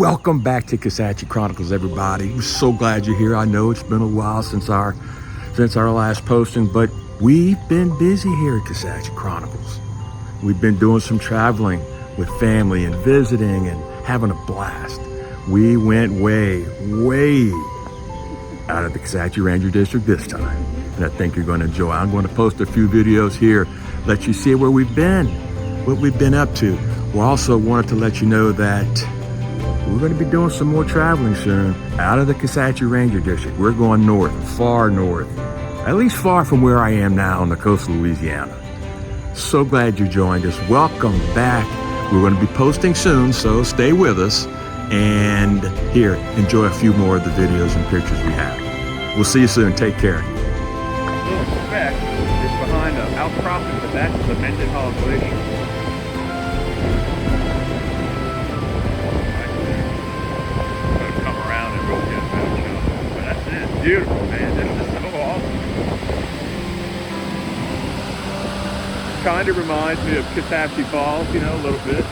Welcome back to Kisatchie Chronicles, everybody. We're so glad you're here. I know it's been a while since our last posting, but we've been busy here at Kisatchie Chronicles. We've been doing some traveling with family and visiting and having a blast. We went way out of the Kisatchie Ranger District this time, and I think you're going to enjoy. I'm going to post a few videos here, let you see where we've been, what we've been up to. We also wanted to let you know that we're going to be doing some more traveling soon out of the Kisatchie Ranger District. We're going north, far north, at least far from where I am now on the coast of Louisiana. So glad you joined us. Welcome back. We're going to be posting soon, so stay with us. And here, enjoy a few more of the videos and pictures we have. We'll see you soon. Take care. A little speck is behind an outcropping, but that's the Mendenhall Glacier. Beautiful, man. This is so awesome. Kind of reminds me of Kisatchie Falls, you know, a little bit.